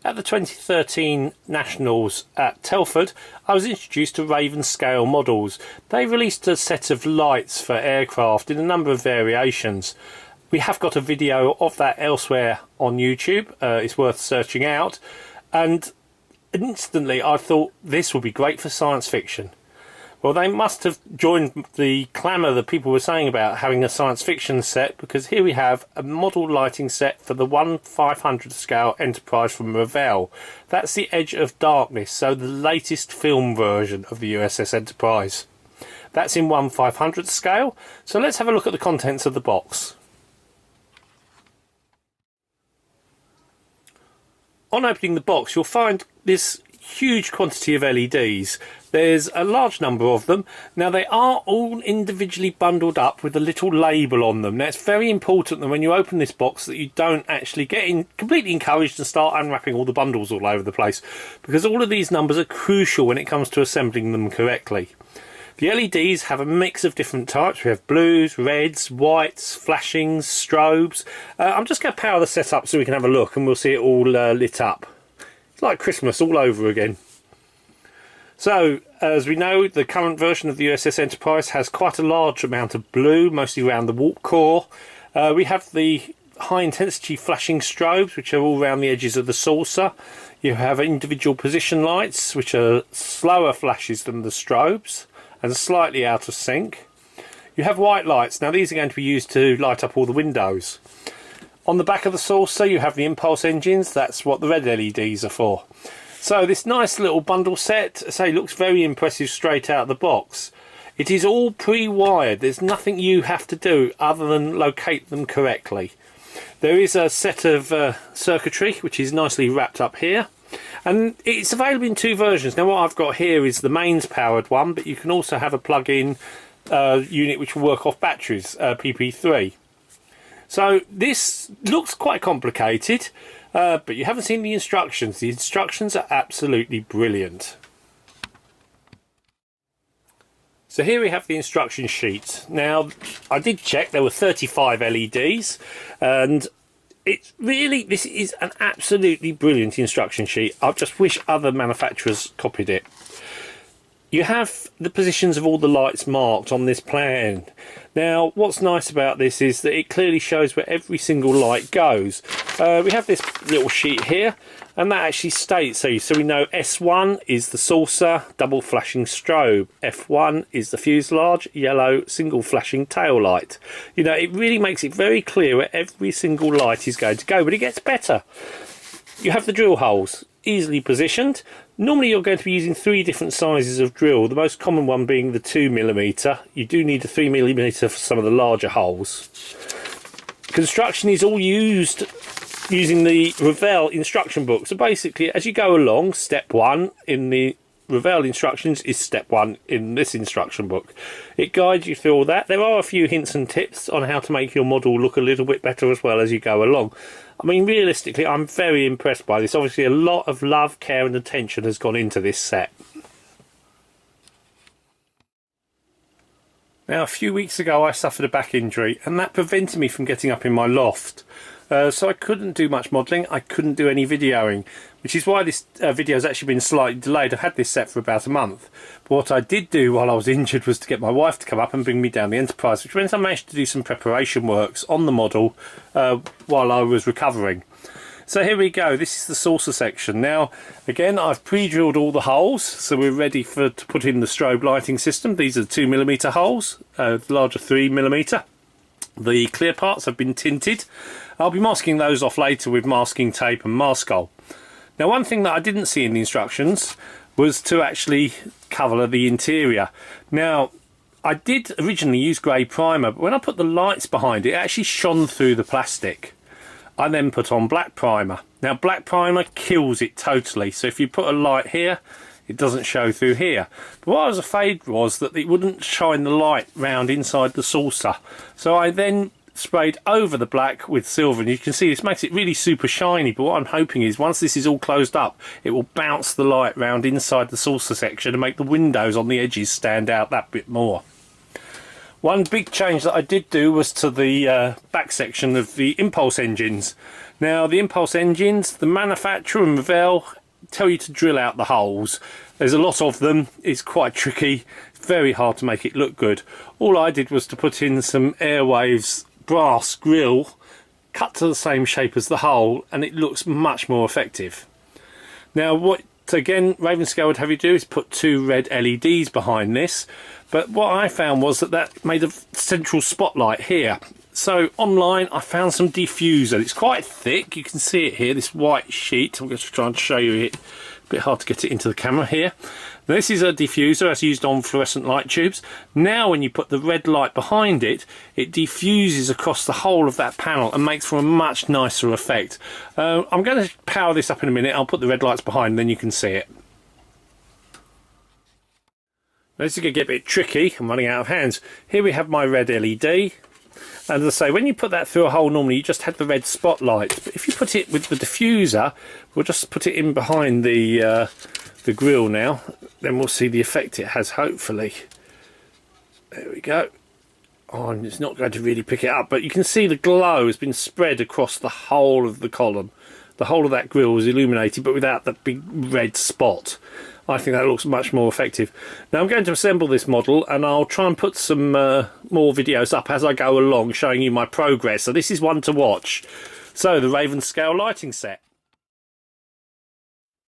At the 2013 Nationals at Telford, I was introduced to Raven scale models. They released a set of lights for aircraft in a number of variations. We have got a video of that elsewhere on YouTube. It's worth searching out. And instantly I thought this would be great for science fiction. Well, they must have joined the clamour that people were saying about having a science fiction set, because here we have a model lighting set for the 1/500 scale Enterprise from Revell. That's the Edge of Darkness, so the latest film version of the USS Enterprise. That's in 1/500 scale, so let's have a look at the contents of the box. On opening the box, you'll find this huge quantity of LEDs. There's a large number of them. Now, they are all individually bundled up with a little label on them. Now, it's very important that when you open this box that you don't actually get completely encouraged and start unwrapping all the bundles all over the place, because all of these numbers are crucial when it comes to assembling them correctly. The LEDs have a mix of different types. We have blues, reds, whites, flashings, strobes. I'm just going to power the set up so we can have a look and we'll see it all lit up. It's like Christmas all over again. So, as we know, the current version of the USS Enterprise has quite a large amount of blue, mostly around the warp core. We have the high intensity flashing strobes, which are all around the edges of the saucer. You have individual position lights, which are slower flashes than the strobes and slightly out of sync. You have white lights. Now, these are going to be used to light up all the windows. On the back of the saucer, you have the impulse engines. That's what the red LEDs are for. So this nice little bundle set, looks very impressive straight out of the box. It is all pre-wired. There's nothing you have to do other than locate them correctly. There is a set of circuitry which is nicely wrapped up here, and it's available in two versions. Now, what I've got here is the mains powered one, but you can also have a plug-in unit which will work off batteries, PP3. So this looks quite complicated. But you haven't seen the instructions. The instructions are absolutely brilliant. So here we have the instruction sheet. Now, I did check, there were 35 LEDs, and this is an absolutely brilliant instruction sheet. I just wish other manufacturers copied it. You have the positions of all the lights marked on this plan. Now, what's nice about this is that it clearly shows where every single light goes. We have this little sheet here, and that actually states, so we know S1 is the saucer, double flashing strobe. F1 is the fuselage, yellow, single flashing tail light. You know, it really makes it very clear where every single light is going to go, but it gets better. You have the drill holes, easily positioned. Normally you're going to be using 3 different sizes of drill, the most common one being the 2mm. You do need a 3mm for some of the larger holes. Construction is all used using the Revell instruction book. So basically, as you go along, step 1 in the Revell instructions is step 1 in this instruction book. It guides you through all that. There are a few hints and tips on how to make your model look a little bit better as well as you go along. I mean, realistically, I'm very impressed by this. Obviously, a lot of love, care and attention has gone into this set. Now, a few weeks ago I suffered a back injury, and that prevented me from getting up in my loft. So I couldn't do much modelling, I couldn't do any videoing, which is why this video has actually been slightly delayed. I've had this set for about a month. But what I did do while I was injured was to get my wife to come up and bring me down the Enterprise, which meant I managed to do some preparation works on the model while I was recovering. So here we go, this is the saucer section. Now, again, I've pre-drilled all the holes, so we're ready to put in the strobe lighting system. These are 2mm holes, the larger 3mm. The clear parts have been tinted. I'll be masking those off later with masking tape and Maskol. Now, one thing that I didn't see in the instructions was to actually cover the interior. Now, I did originally use grey primer, but when I put the lights behind it, it actually shone through the plastic. I then put on black primer. Now, black primer kills it totally, so if you put a light here, it doesn't show through here. But what I was afraid was that it wouldn't shine the light round inside the saucer. So I then sprayed over the black with silver, and you can see this makes it really super shiny. But what I'm hoping is once this is all closed up, it will bounce the light round inside the saucer section and make the windows on the edges stand out that bit more. One big change that I did do was to the back section of the impulse engines. Now the impulse engines, the manufacturer and Revell tell you to drill out the holes. There's a lot of them, it's quite tricky, it's very hard to make it look good. All I did was to put in some Airwaves brass grill, cut to the same shape as the hole, and it looks much more effective. Now what again Ravenscale would have you do is put 2 red LEDs behind this, but what I found was that made a central spotlight here. So online I found some diffuser. It's quite thick, you can see it here, this white sheet. I'm going to try and show you it. A bit hard to get it into the camera here. This is a diffuser as used on fluorescent light tubes. Now when you put the red light behind it, it diffuses across the whole of that panel and makes for a much nicer effect. I'm going to power this up in a minute. I'll put the red lights behind, then you can see it. This is going to get a bit tricky. I'm running out of hands. Here we have my red LED. And as I say, when you put that through a hole normally you just had the red spotlight, but if you put it with the diffuser, we'll just put it in behind the grill now, then we'll see the effect it has, hopefully. There we go. Oh, and it's not going to really pick it up, but you can see the glow has been spread across the whole of the column. The whole of that grill was illuminated, but without that big red spot. I think that looks much more effective. Now I'm going to assemble this model and I'll try and put some more videos up as I go along showing you my progress. So this is one to watch. So the Ravenscale lighting set.